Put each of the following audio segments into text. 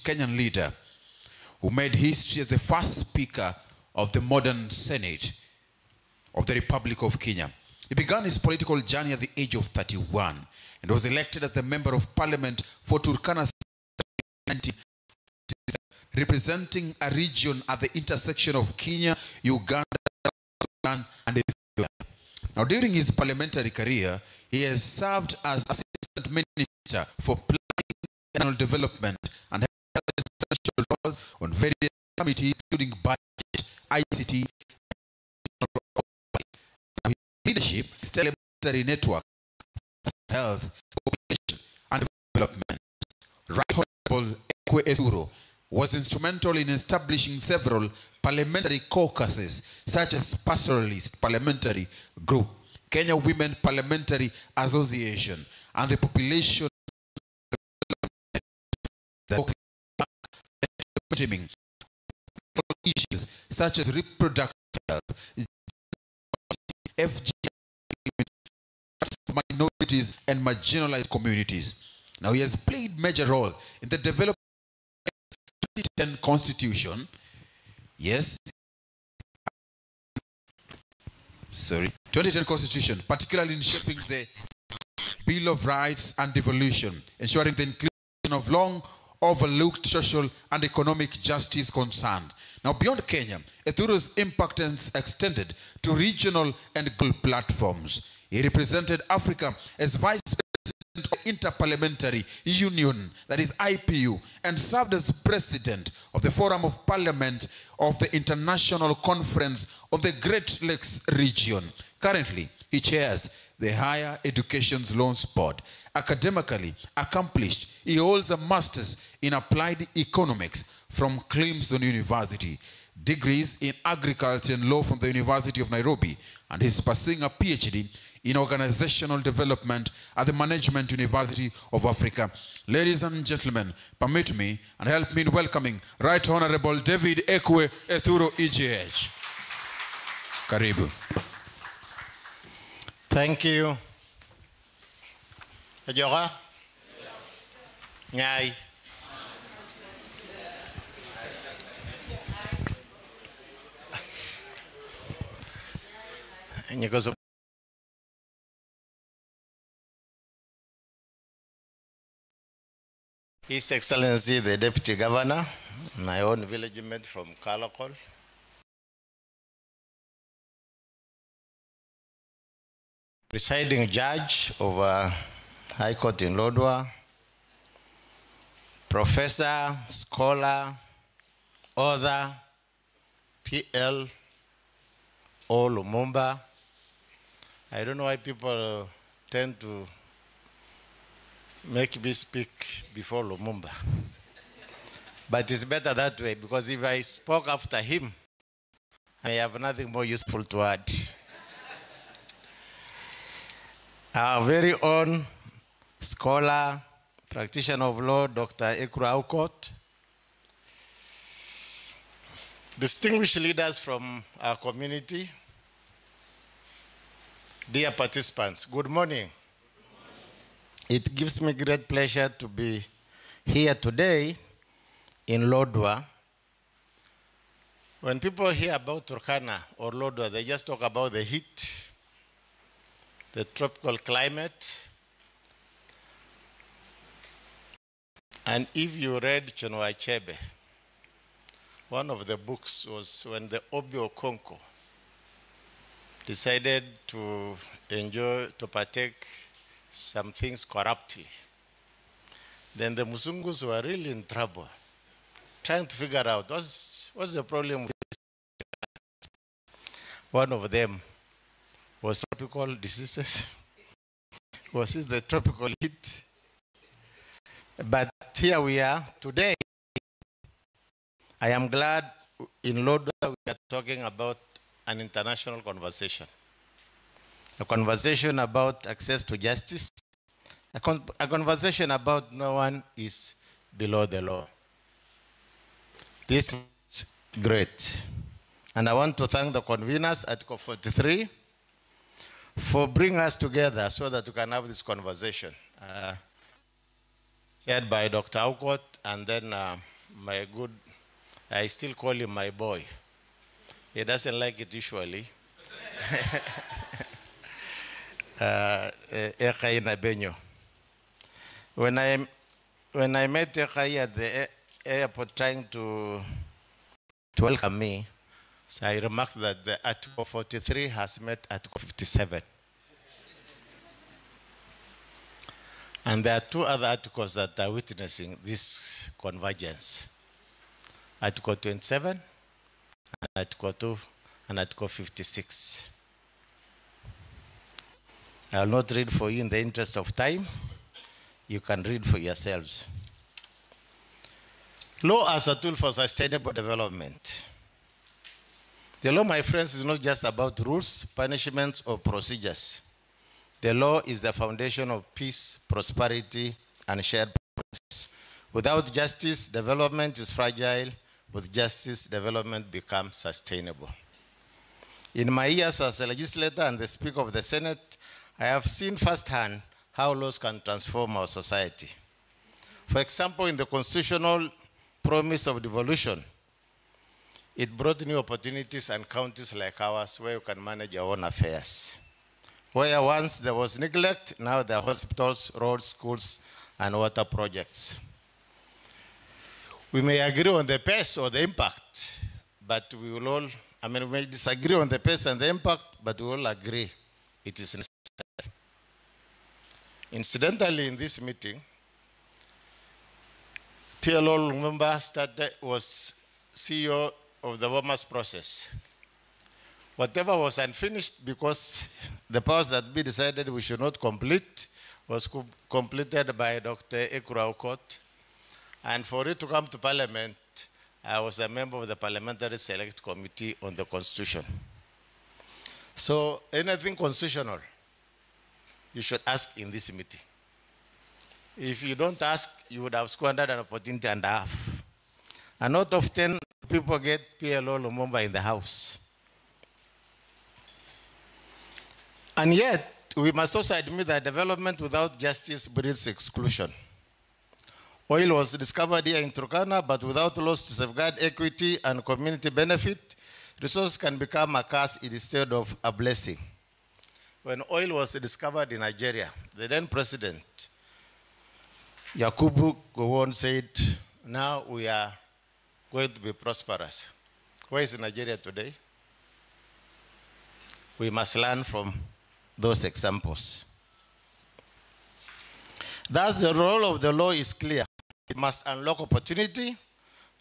Kenyan leader who made history as the first speaker of the modern Senate of the Republic of Kenya. He began his political journey at the age of 31 and was elected as the Member of Parliament for Turkana, representing a region at the intersection of Kenya, Uganda, and Ethiopia. Now, during his parliamentary career, he has served as Assistant Minister for Planning and National Development and held roles on various committees, including budget, ICT, and leadership, parliamentary network, health, population, and development. Right Honorable Ekwe Ethuro was instrumental in establishing several parliamentary caucuses, such as Pastoralist Parliamentary Group, Kenya Women Parliamentary Association, and the Population streaming issues such as reproductive health, FGM, minorities, and marginalized communities. Now, he has played major role in the development of the 2010 Constitution. Yes. 2010 Constitution, particularly in shaping the Bill of Rights and Devolution, ensuring the inclusion of long overlooked social and economic justice concerned. Now, beyond Kenya, Ethuro's impact has extended to regional and global platforms. He represented Africa as Vice President of the Interparliamentary Union, that is IPU, and served as President of the Forum of Parliament of the International Conference of the Great Lakes region. Currently, he chairs the Higher Education Loans Board. Academically accomplished, he holds a Master's in Applied Economics from Clemson University, degrees in Agriculture and Law from the University of Nairobi, and is pursuing a PhD in Organizational Development at the Management University of Africa. Ladies and gentlemen, permit me and help me in welcoming Right Honorable David Ekwe Ethuro, EGH. Karibu. Thank you. Ajoga? Nyai. His Excellency, the Deputy Governor, my own village mate from Kalakol, presiding judge of High Court in Lodwar, professor, scholar, author, PL, O Lumumba. I don't know why people tend to make me speak before Lumumba. But it's better that way, because if I spoke after him, I have nothing more useful to add. Our very own scholar, practitioner of law, Dr. Ekwe Aukot, distinguished leaders from our community, dear participants, good morning. It gives me great pleasure to be here today in Lodwar. When people hear about Turkana or Lodwar, they just talk about the heat, the tropical climate. And if you read Chinua Achebe, one of the books was when the Obi Okonko decided to partake some things corruptly. Then the Musungus were really in trouble, trying to figure out what's the problem with this. One of them was tropical diseases. Was it the tropical heat? But here we are today. I am glad in Lodwar we are talking about an international conversation. A conversation about access to justice. A conversation about no one is below the law. This is great. And I want to thank the conveners, Article 43, for bringing us together so that we can have this conversation. Chaired by Dr. Aukot and then my good, I still call him my boy. He doesn't like it usually. Ekai Nabenyo. When I met Ekai at the airport trying to welcome me, so I remarked that the Article 43 has met Article 57. And there are two other articles that are witnessing this convergence. Article 27, and Article 2, and Article 56. I will not read for you in the interest of time. You can read for yourselves. Law as a tool for sustainable development. The law, my friends, is not just about rules, punishments, or procedures. The law is the foundation of peace, prosperity, and shared progress. Without justice, development is fragile. With justice, development becomes sustainable. In my years as a legislator and the Speaker of the Senate, I have seen firsthand how laws can transform our society. For example, in the constitutional promise of devolution, it brought new opportunities and counties like ours where you can manage your own affairs. Where once there was neglect, now there are hospitals, roads, schools, and water projects. We may agree on the pace or the impact, but we will all, we may disagree on the pace and the impact, but we all agree it is necessary. Incidentally, in this meeting, PLO member was CEO of the Bomas process. Whatever was unfinished because the powers that be decided we should not complete was completed by Dr. Ekura Okot. And for it to come to Parliament, I was a member of the Parliamentary Select Committee on the Constitution. So anything constitutional, you should ask in this meeting. If you don't ask, you would have squandered an opportunity and a half. And not often people get PLO Lumumba in the House. And yet, we must also admit that development without justice breeds exclusion. Oil was discovered here in Turkana, but without laws to safeguard equity and community benefit, resources can become a curse instead of a blessing. When oil was discovered in Nigeria, the then president, Yakubu Gowon, said, now we are going to be prosperous. Where is Nigeria today? We must learn from those examples. Thus, the role of the law is clear. It must unlock opportunity,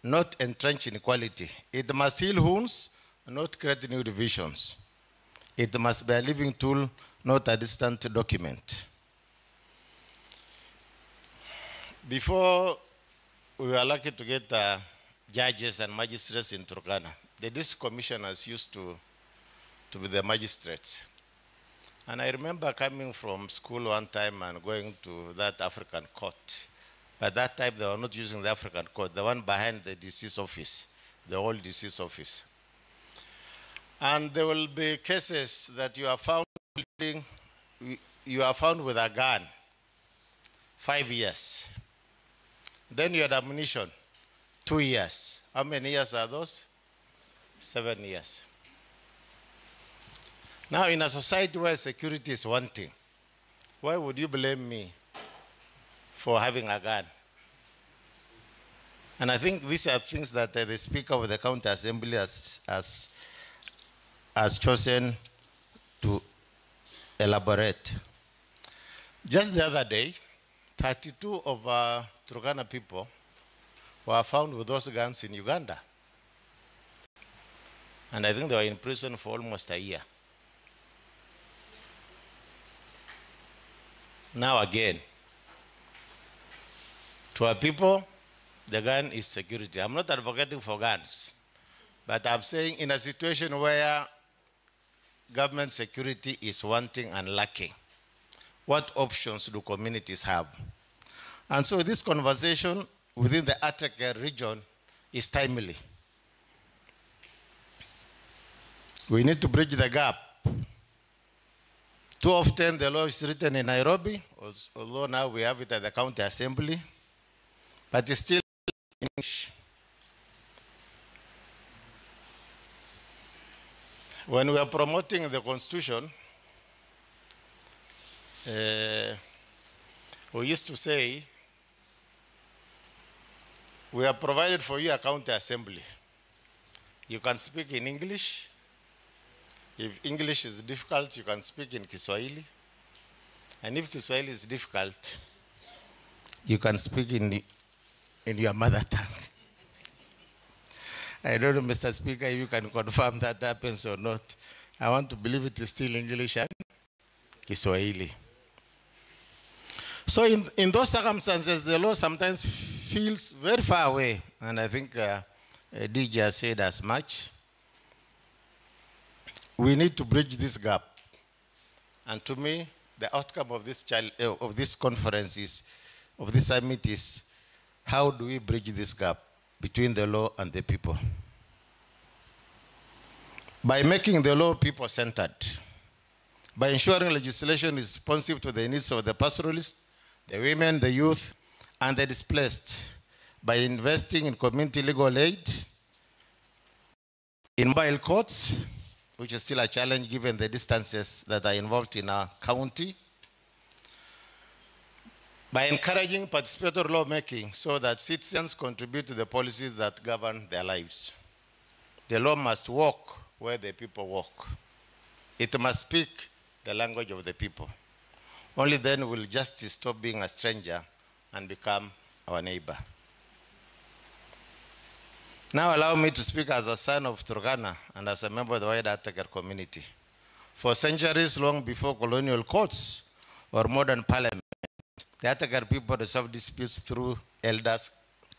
not entrench inequality. It must heal wounds, not create new divisions. It must be a living tool, not a distant document. Before we were lucky to get judges and magistrates in Turkana, the district commissioners used to be the magistrates. And I remember coming from school one time and going to that African court. By that time, they were not using the African court, the one behind the DC's office, the old DC's office. And there will be cases that you are found with a gun, 5 years. Then you had ammunition, 2 years. How many years are those? 7 years. Now, in a society where security is wanting, why would you blame me for having a gun? And I think these are things that the Speaker of the County Assembly has chosen to elaborate. Just the other day, 32 of our Turkana people were found with those guns in Uganda. And I think they were in prison for almost a year. Now again, to our people, the gun is security. I'm not advocating for guns, but I'm saying in a situation where government security is wanting and lacking, what options do communities have? And so this conversation within the Attica region is timely. We need to bridge the gap. Too often the law is written in Nairobi, although now we have it at the county assembly, but it's still in English. When we are promoting the Constitution, we used to say, we have provided for you a county assembly. You can speak in English. If English is difficult, you can speak in Kiswahili. And if Kiswahili is difficult, you can speak in your mother tongue. I don't know, Mr. Speaker, if you can confirm that happens or not. I want to believe it is still English and Kiswahili. So in those circumstances, the law sometimes feels very far away. And I think DJ has said as much. We need to bridge this gap. And to me, the outcome of this conference is, of this summit is, how do we bridge this gap between the law and the people? By making the law people-centered, by ensuring legislation is responsive to the needs of the pastoralists, the women, the youth, and the displaced, by investing in community legal aid, in mobile courts, which is still a challenge given the distances that are involved in our county, by encouraging participatory lawmaking so that citizens contribute to the policies that govern their lives. The law must walk where the people walk. It must speak the language of the people. Only then will justice stop being a stranger and become our neighbor. Now allow me to speak as a son of Turkana and as a member of the wider Atagar community. For centuries long before colonial courts or modern parliament, the Atagar people resolved disputes through elders'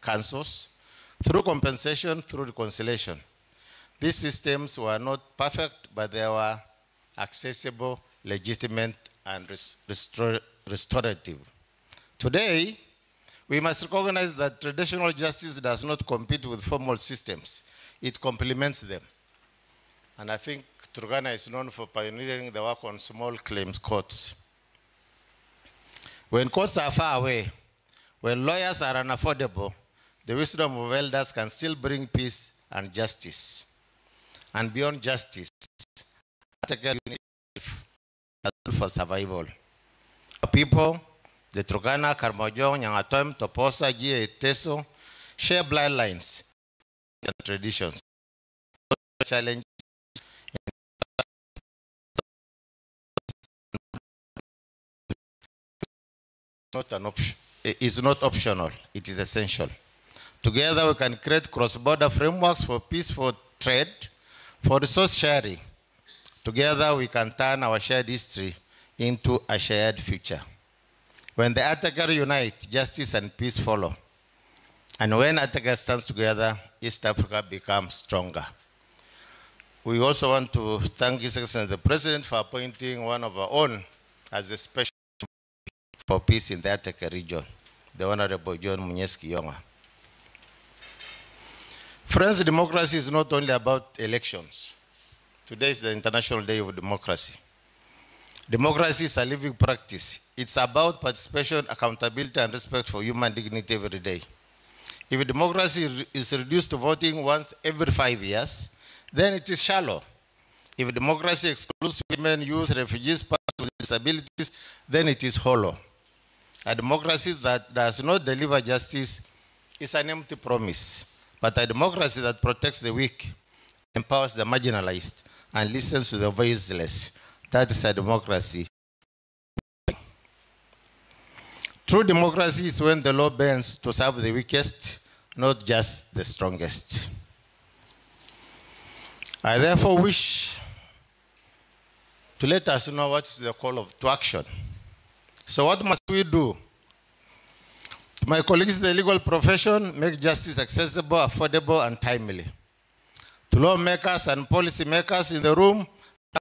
councils, through compensation, through reconciliation. These systems were not perfect, but they were accessible, legitimate, and restorative. Today, we must recognize that traditional justice does not compete with formal systems. It complements them. And I think Turkana is known for pioneering the work on small claims courts. When courts are far away, when lawyers are unaffordable, the wisdom of elders can still bring peace and justice. And beyond justice, for survival. People, the Turkana, Karmojong, Nyangatom, Toposa, Gia, Teso, share bloodlines and traditions. Challenge is not optional, it is essential. Together we can create cross-border frameworks for peaceful trade, for resource sharing. Together we can turn our shared history into a shared future. When the Atagar unite, justice and peace follow. And when Atagar stands together, East Africa becomes stronger. We also want to thank His Excellency the President for appointing one of our own as a special for peace in the Atagar region, the Honorable John Munyeski Yonga. Friends, democracy is not only about elections. Today is the International Day of Democracy. Democracy is a living practice. It's about participation, accountability, and respect for human dignity every day. If democracy is reduced to voting once every 5 years, then it is shallow. If democracy excludes women, youth, refugees, persons with disabilities, then it is hollow. A democracy that does not deliver justice is an empty promise. But a democracy that protects the weak, empowers the marginalized, and listens to the voiceless, that is a democracy. True democracy is when the law bends to serve the weakest, not just the strongest. I therefore wish to let us know what is the call to action. So what must we do? To my colleagues in the legal profession, make justice accessible, affordable, and timely. To lawmakers and policymakers in the room,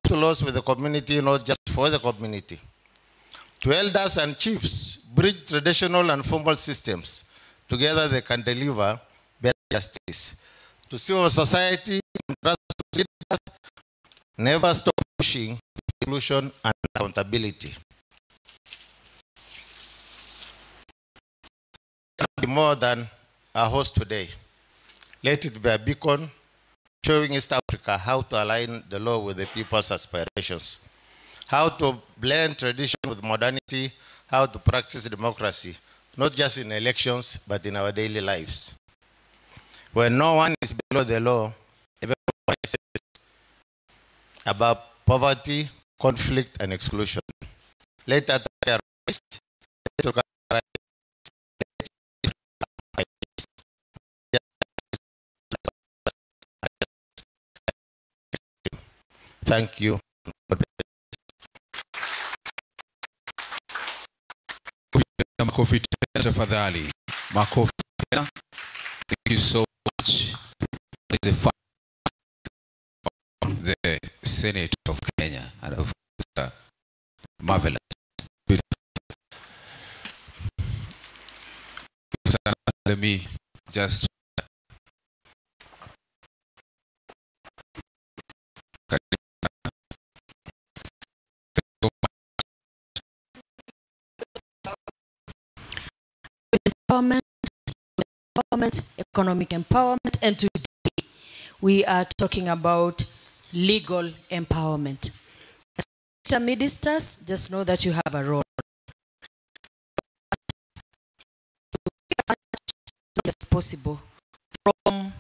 to laws with the community, not just for the community. To elders and chiefs, bridge traditional and formal systems. Together they can deliver better justice. To civil society and grassroots leaders, never stop pushing inclusion and accountability. Be more than a host today. Let it be a beacon showing East Africa how to align the law with the people's aspirations, how to blend tradition with modernity, how to practice democracy, not just in elections, but in our daily lives. When no one is below the law, everyone is about poverty, conflict, and exclusion. Let that rise. Thank you. Makofi tena tafadhali. Makofi tena. Thank you so much. The Senate of Kenya, and of course, marvelous. Let me just empowerment, economic empowerment, and today we are talking about legal empowerment. As Mr. Ministers, just know that you have a role. As possible from